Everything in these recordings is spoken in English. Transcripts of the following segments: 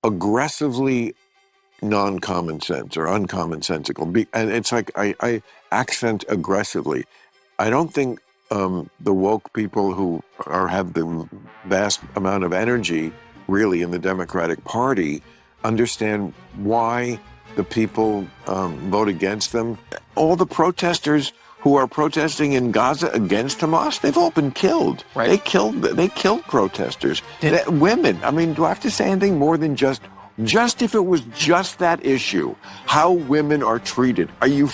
aggressively non-common sense or uncommonsensical. And it's like I accent aggressively. I don't think the woke people who have the vast amount of energy really in the Democratic Party understand why the people vote against them. All the protesters who are protesting in Gaza against Hamas, they've all been killed. Right. They killed protesters. Women. I mean, do I have to say anything more than just if it was just that issue, how women are treated? Are you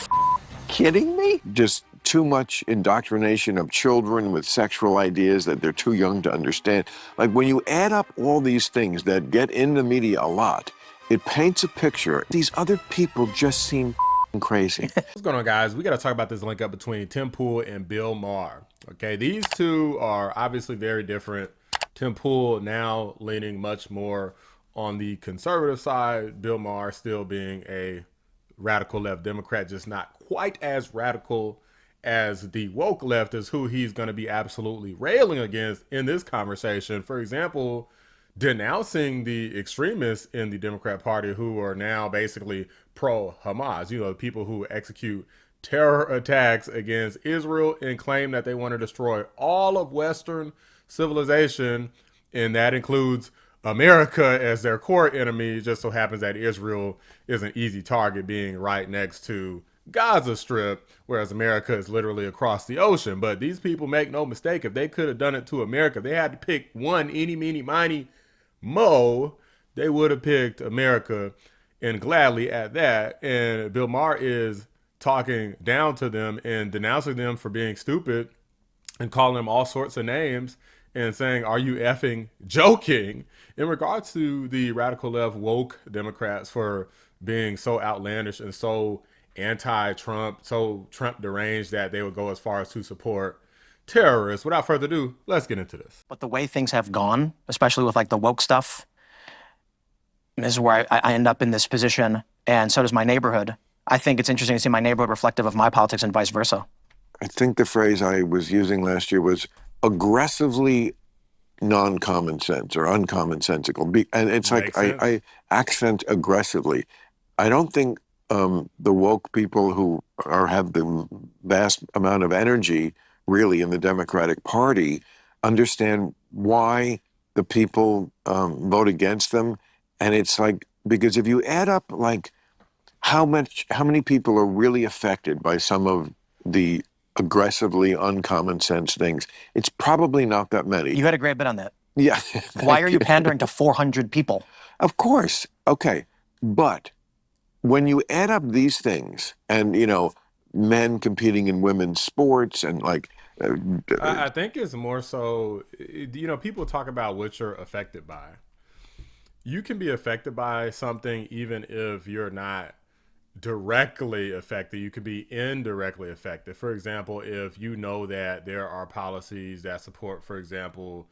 kidding me? Just too much indoctrination of children with sexual ideas that they're too young to understand. Like when you add up all these things that get in the media a lot, it paints a picture. These other people just seem crazy. What's going on, guys? We got to talk about this link up between Tim Pool and Bill Maher. Okay, these two are obviously very different. Tim Pool now leaning much more on the conservative side, Bill Maher still being a radical left Democrat, just not quite as radical as the woke left is who he's going to be absolutely railing against in this conversation. For example, denouncing the extremists in the Democrat Party who are now basically pro-Hamas, you know, the people who execute terror attacks against Israel and claim that they want to destroy all of Western civilization, and that includes America as their core enemy. Just so happens that Israel is an easy target, being right next to Gaza Strip, whereas America is literally across the ocean. But these people, make no mistake, if they could have done it to America, they had to pick one, eeny, meeny, miny, mo, they would have picked America, and gladly at that. And Bill Maher is talking down to them and denouncing them for being stupid and calling them all sorts of names and saying, are you effing joking? In regards to the radical left woke Democrats for being so outlandish and so anti-Trump, so Trump deranged that they would go as far as to support terrorists. Without further ado, let's get into this. But the way things have gone, especially with like the woke stuff, is where I end up in this position, and so does my neighborhood. I think it's interesting to see my neighborhood reflective of my politics and vice versa. I think the phrase I was using last year was aggressively non-common sense or uncommonsensical. And it's like I accent aggressively. I don't think the woke people who have the vast amount of energy really in the Democratic Party understand why the people vote against them. And it's like, because if you add up like how many people are really affected by some of the aggressively uncommon sense things, it's probably not that many. You had a great bit on that. Yeah. Why are you pandering to 400 people? Of course. Okay. But when you add up these things and, you know, men competing in women's sports and like... I think it's more so, you know, people talk about what you're affected by. You can be affected by something even if you're not directly affected. You could be indirectly affected. For example, if you know that there are policies that support, for example,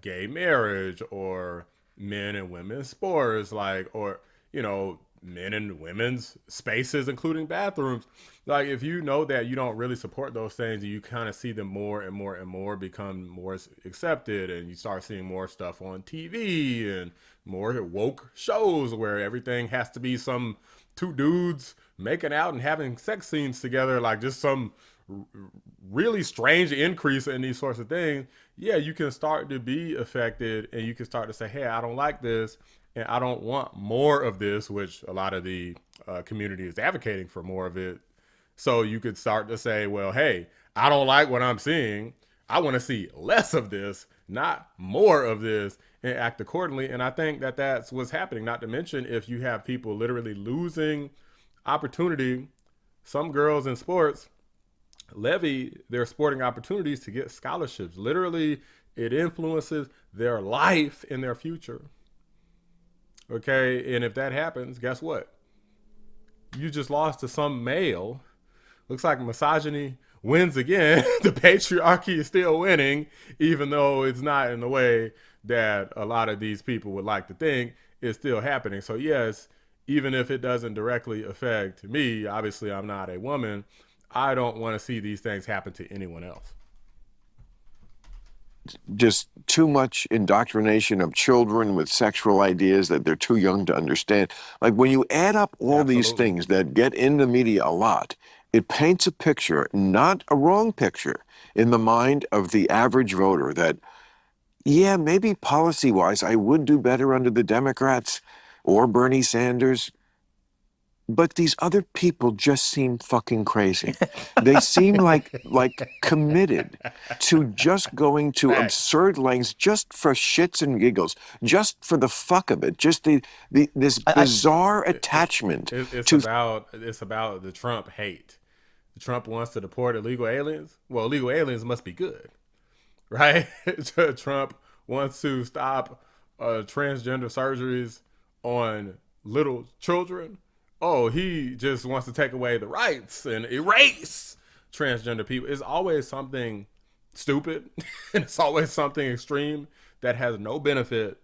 gay marriage or men and women's sports, like, or, you know, men and women's spaces, including bathrooms. Like, if you know that you don't really support those things, and you kind of see them more and more and more become more accepted, and you start seeing more stuff on TV and more woke shows where everything has to be some two dudes making out and having sex scenes together, like just some really strange increase in these sorts of things, yeah, you can start to be affected, and you can start to say, hey, I don't like this, and I don't want more of this, which a lot of the community is advocating for more of it. So you could start to say, well, hey, I don't like what I'm seeing. I want to see less of this, not more of this, and act accordingly. And I think that that's what's happening. Not to mention, if you have people literally losing opportunity, some girls in sports levy their sporting opportunities to get scholarships. Literally, it influences their life and their future. Okay, and if that happens, guess what? You just lost to some male. Looks like misogyny wins again. The patriarchy is still winning, even though it's not in the way that a lot of these people would like to think. It's still happening. So yes, even if it doesn't directly affect me, obviously I'm not a woman, I don't want to see these things happen to anyone else. just too much indoctrination of children with sexual ideas that they're too young to understand. Like when you add up all these things that get in the media a lot, it paints a picture, not a wrong picture, in the mind of the average voter that, yeah, maybe policy-wise, I would do better under the Democrats or Bernie Sanders. But these other people just seem fucking crazy. They seem like committed to just going to absurd lengths just for shits and giggles, just for the fuck of it. Just this bizarre attachment. It's about the Trump hate. Trump wants to deport illegal aliens. Well, illegal aliens must be good, right? Trump wants to stop transgender surgeries on little children. Oh, he just wants to take away the rights and erase transgender people. It's always something stupid. And it's always something extreme that has no benefit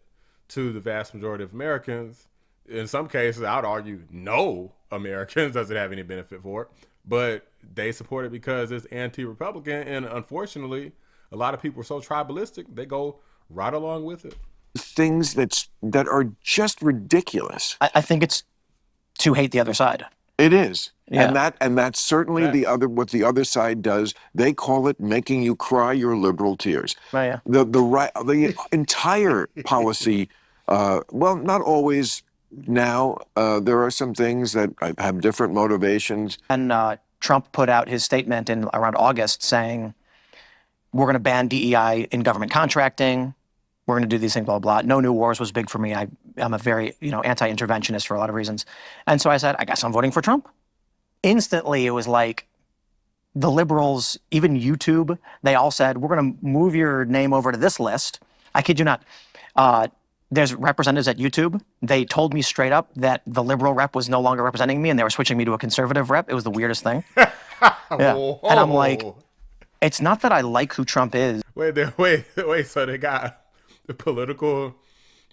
to the vast majority of Americans. In some cases, I would argue no Americans doesn't have any benefit for it. But they support it because it's anti-Republican. And unfortunately, a lot of people are so tribalistic, they go right along with it. Things that are just ridiculous. I think it's to hate the other side. It is. Yeah. And that's certainly what the other side does. They call it making you cry your liberal tears. Oh, yeah. The entire policy, well, not always now. There are some things that have different motivations. And Trump put out his statement in around August saying, we're going to ban DEI in government contracting. We're going to do these things, blah, blah, blah. No new wars was big for me. I'm a very, anti-interventionist for a lot of reasons. And so I said, I guess I'm voting for Trump. Instantly, it was like the liberals, even YouTube, they all said, we're going to move your name over to this list. I kid you not. There's representatives at YouTube. They told me straight up that the liberal rep was no longer representing me and they were switching me to a conservative rep. It was the weirdest thing. Yeah. And I'm like, it's not that I like who Trump is. Wait. So they got the political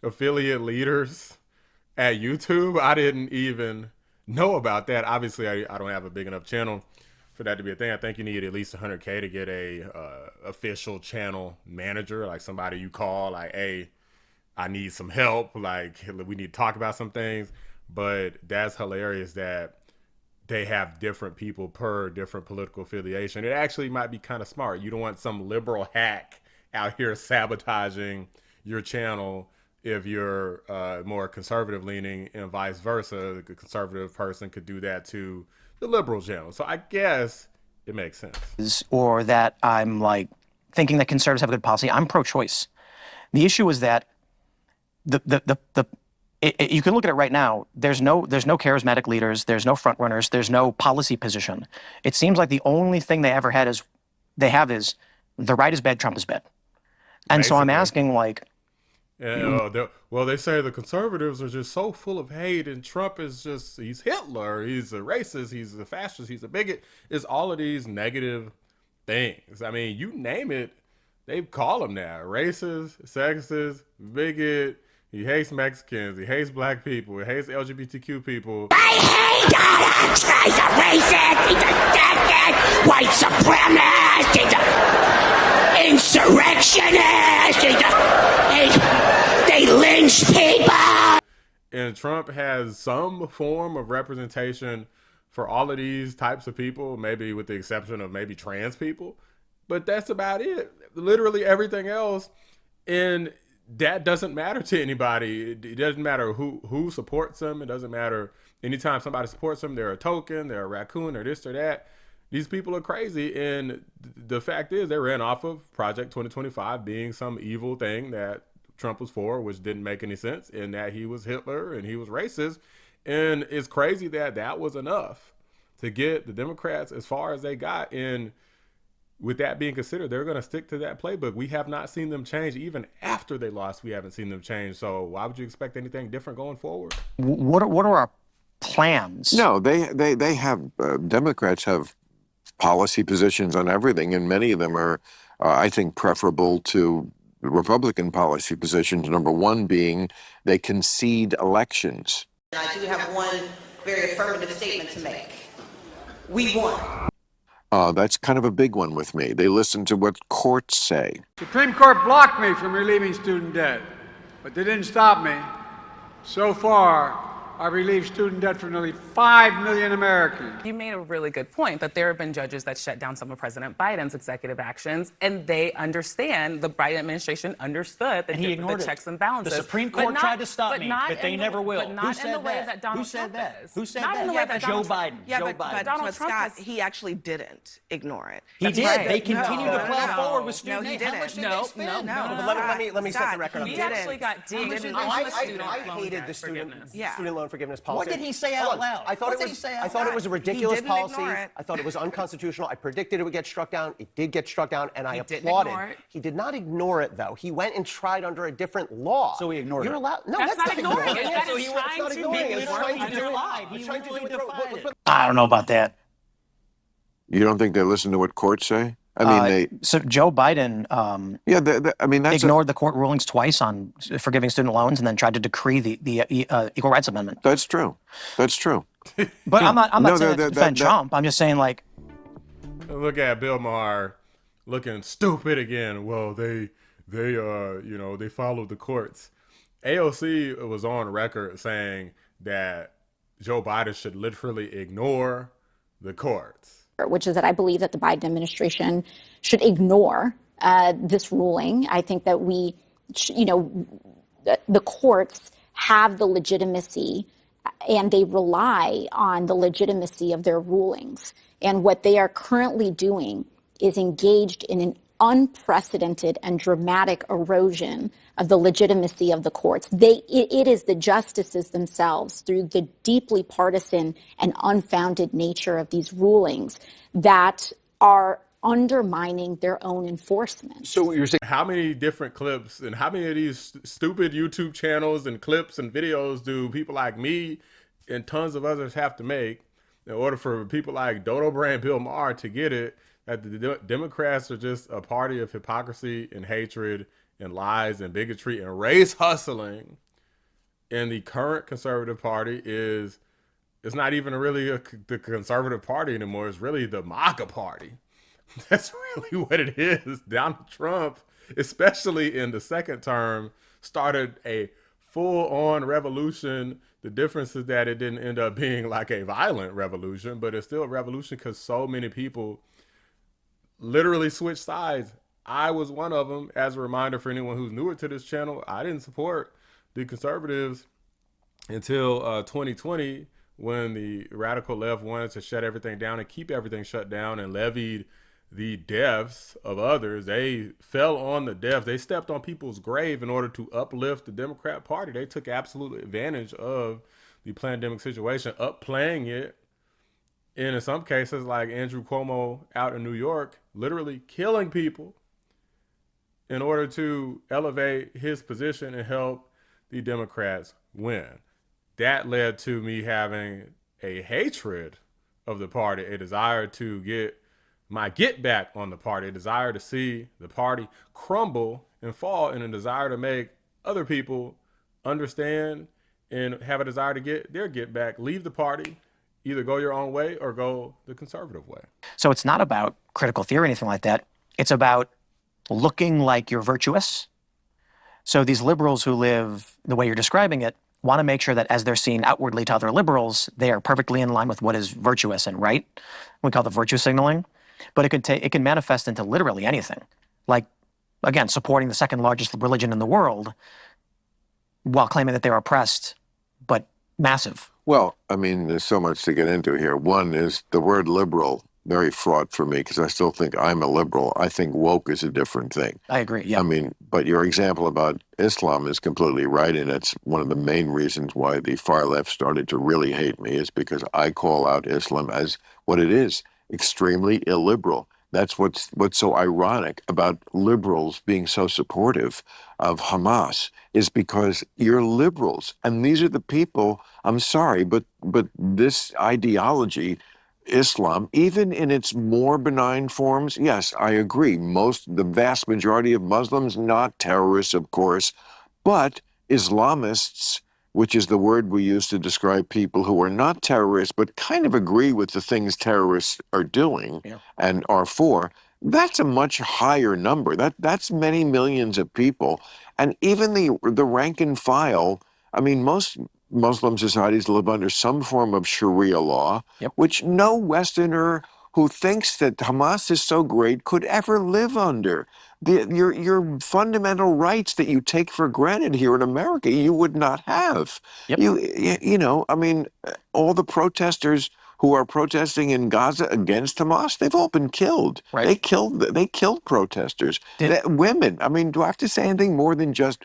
affiliate leaders at YouTube? I didn't even know about that. Obviously, I don't have a big enough channel for that to be a thing. I think you need at least 100K to get a official channel manager, like somebody you call, like, hey, I need some help. Like, we need to talk about some things. But that's hilarious that they have different people per different political affiliation. It actually might be kind of smart. You don't want some liberal hack out here sabotaging your channel if you're more conservative leaning, and vice versa. The conservative person could do that to the liberal channel. So I guess it makes sense. Or that I'm like thinking that conservatives have a good policy. I'm pro-choice. The issue is that you can look at it right now. There's no charismatic leaders. There's no front runners. There's no policy position. It seems like the only thing they have is the right is bad, Trump is bad. And basically. So I'm asking, like, well, they say the conservatives are just so full of hate, and Trump is just, he's Hitler, he's a racist, he's a fascist, he's a bigot. It's all of these negative things. I mean, you name it, they call him that. Racist, sexist, bigot. He hates Mexicans. He hates black people. He hates LGBTQ people. I hate Alex. He's a racist. He's a white supremacist. He's an insurrectionist. They lynch people. And Trump has some form of representation for all of these types of people, maybe with the exception of maybe trans people. But that's about it. Literally everything else. And that doesn't matter to anybody. It doesn't matter who supports them. It doesn't matter. Anytime somebody supports them, they're a token, they're a raccoon, or this or that. These people are crazy. And the fact is, they ran off of Project 2025 being some evil thing that Trump was for, which didn't make any sense, and that he was Hitler and he was racist. And it's crazy that that was enough to get the Democrats as far as they got. And with that being considered, they're going to stick to that playbook. We have not seen them change. Even after they lost, we haven't seen them change. So why would you expect anything different going forward? What are our plans? No, they have, Democrats have policy positions on everything, and many of them are, I think, preferable to Republican policy positions. Number one being they concede elections. I do have one very affirmative statement to make. We won. That's kind of a big one with me. They listen to what courts say. Supreme Court blocked me from relieving student debt, but they didn't stop me. So far, I've relieved student debt for nearly 5 million Americans. You made a really good point that there have been judges that shut down some of President Biden's executive actions, and they understand, the Biden administration understood the checks and balances. The Supreme Court tried to stop me, but they never will. But not in the way that Donald Trump is. Who said that? Not in the way that Joe Biden. Yeah, Joe but Biden. Donald Trump, he actually didn't ignore it. He did. right. They continue to plow forward with No, student he aid. How didn't. much did No, they spend? no. Let me set the record He up. actually got dinged on the student loan hated debt the student forgiveness. loan forgiveness policy. What did he say out loud? I thought it was a ridiculous didn't policy. ignore it. I thought it was unconstitutional. I predicted it would get struck down. It did get struck down, and I didn't applauded. ignore it. He did not ignore it, though. He went and tried under a different law. So he ignored You're it. allowed. No, That's that's not ignoring it. That So is he was trying not to ignoring it. be He was trying to do it. defied. He was He trying to do really it. defied it. I don't know about that. You don't think they listen to what courts say? I mean, So Joe Biden I mean, that's ignored the court rulings twice on forgiving student loans, and then tried to decree the Equal Rights Amendment. that's true. That's true. But I'm not No, saying to defend Trump. I'm just saying, like, Look at Bill Maher looking stupid again. Well, they followed the courts. AOC was on record saying that Joe Biden should literally ignore the courts. Which is that I believe that the Biden administration should ignore this ruling. I think that the courts have the legitimacy and they rely on the legitimacy of their rulings. And what they are currently doing is engaged in an unprecedented and dramatic erosion of the legitimacy of the courts. It is the justices themselves, through the deeply partisan and unfounded nature of these rulings, that are undermining their own enforcement. So you're saying How many different clips and how many of these stupid YouTube channels and clips and videos do people like me and tons of others have to make in order for people like Dodo Brand Bill Maher to get it that the Democrats are just a party of hypocrisy and hatred and lies and bigotry and race hustling, and the current conservative party is not even really the conservative party anymore. It's really the MAGA party. That's really what it is. Donald Trump, especially in the second term, started a full-on revolution. The difference is that it didn't end up being like a violent revolution, but it's still a revolution because so many people literally switched sides. I was one of them. As a reminder for anyone who's newer to this channel, I didn't support the conservatives until 2020, when the radical left wanted to shut everything down and keep everything shut down and levied the deaths of others. They fell on the deaths. They stepped on people's grave in order to uplift the Democrat Party. They took absolute advantage of the pandemic situation, upplaying it, and in some cases, like Andrew Cuomo out in New York, literally killing people in order to elevate his position and help the Democrats win. That led to me having a hatred of the party, a desire to get my get back on the party, a desire to see the party crumble and fall, and a desire to make other people understand and have a desire to get their get back, leave the party, either go your own way or go the conservative way. so it's not about critical theory or anything like that. It's about looking like you're virtuous. So these liberals who live the way you're describing it want to make sure that as they're seen outwardly to other liberals, they are perfectly in line with what is virtuous and right. We call it virtue signaling. But it can manifest into literally anything. Like, again, supporting the second largest religion in the world while claiming that they're oppressed, but massive. Well, I mean, there's so much to get into here. One is the word liberal, very fraught for me because I still think I'm a liberal. I think woke is a different thing. I agree, yeah. I mean, but your example about Islam is completely right, and it's one of the main reasons why the far left started to really hate me, is because I call out Islam as what it is, extremely illiberal. That's what's so ironic about liberals being so supportive of Hamas, is because you're liberals, and these are the people. I'm sorry, but this ideology, Islam, even in its more benign forms, yes, I agree. The vast majority of Muslims, not terrorists, of course, but Islamists which is the word we use to describe people who are not terrorists but kind of agree with the things terrorists are doing and are for, that's a much higher number. That's many millions of people. And even the rank and file, I mean, most Muslim societies live under some form of Sharia law, which no Westerner who thinks that Hamas is so great could ever live under. Your fundamental rights that you take for granted here in America, you would not have. You know, I mean, all the protesters who are protesting in Gaza against Hamas, they've all been killed. They killed protesters. Women, I mean, do I have to say anything more than just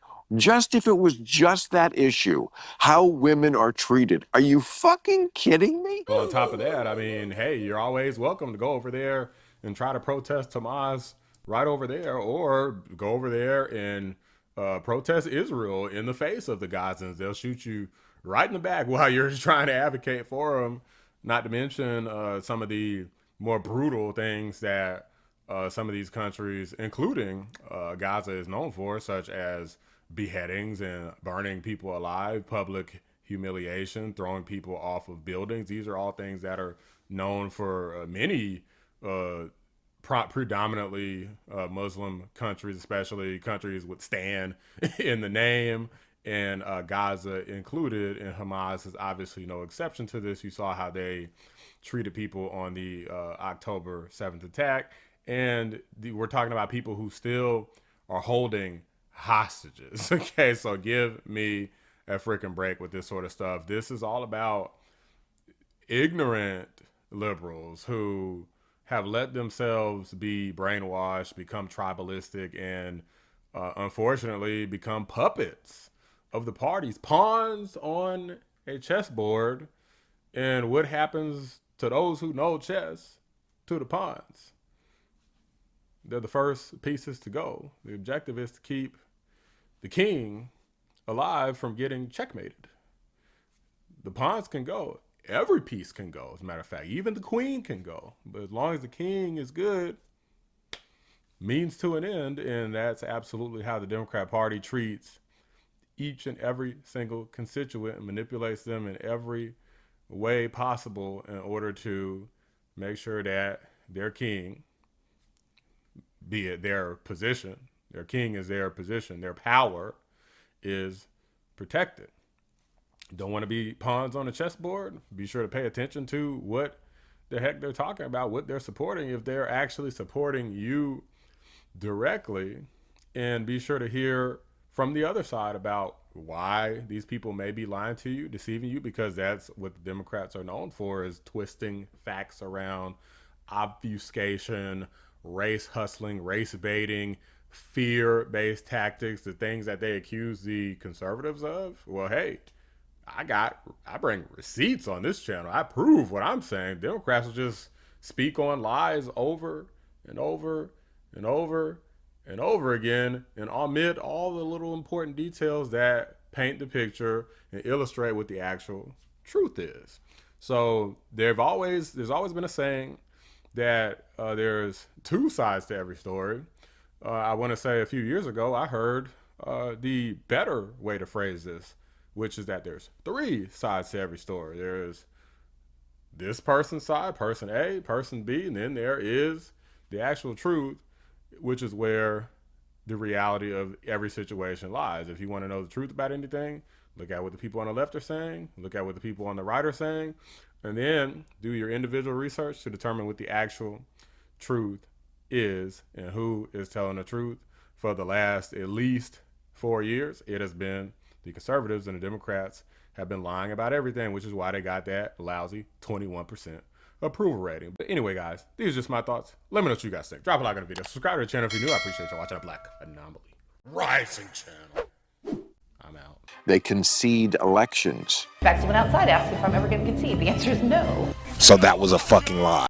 if it was just that issue, how women are treated? Are you fucking kidding me? Well, on top of that, I mean, hey, you're always welcome to go over there and try to protest Hamas right over there, or go over there and protest Israel in the face of the Gazans. They'll shoot you right in the back while you're trying to advocate for them. Not to mention some of the more brutal things that some of these countries, including Gaza, is known for, such as beheadings and burning people alive, public humiliation, throwing people off of buildings. These are all things that are known for many predominantly Muslim countries, especially countries with "stan" in the name, and Gaza included, and Hamas is obviously no exception to this. You saw how they treated people on the October 7th attack, and we're talking about people who still are holding hostages. Okay, so give me a freaking break with this sort of stuff. This is all about ignorant liberals who have let themselves be brainwashed, become tribalistic, and unfortunately become puppets of the parties, pawns on a chessboard. And what happens to those who know chess? To the pawns. They're the first pieces to go. The objective is to keep the king alive from getting checkmated. The pawns can go. Every piece can go, as a matter of fact. Even the queen can go. But as long as the king is good, means to an end. And that's absolutely how the Democrat Party treats each and every single constituent and manipulates them in every way possible in order to make sure that their king, be it their position, their king is their position, their power is protected. Don't want to be pawns on a chessboard? Be sure to pay attention to what the heck they're talking about, what they're supporting, if they're actually supporting you directly, and be sure to hear from the other side about why these people may be lying to you, deceiving you, because that's what the Democrats are known for, is twisting facts around, obfuscation, race hustling, race baiting, fear-based tactics, the things that they accuse the conservatives of. Well, hey, I bring receipts on this channel. I prove what I'm saying. Democrats will just speak on lies over and over and over and over again, and omit all the little important details that paint the picture and illustrate what the actual truth is. So there's always been a saying that there's two sides to every story. I want to say a few years ago, I heard the better way to phrase this, which is that there's three sides to every story. There's this person's side, person A, person B, and then there is the actual truth, which is where the reality of every situation lies. If you want to know the truth about anything, look at what the people on the left are saying, look at what the people on the right are saying, and then do your individual research to determine what the actual truth is and who is telling the truth. For the last at least 4 years, it has been the conservatives, and the Democrats have been lying about everything, which is why they got that lousy 21% approval rating. But anyway, guys, these are just my thoughts. Let me know what you guys think. Drop a like on the video. Subscribe to the channel if you're new. I appreciate y'all watching a Black Anomaly Rising channel. I'm out. They concede elections. In fact, someone outside asked if I'm ever going to concede. The answer is no. So that was a fucking lie.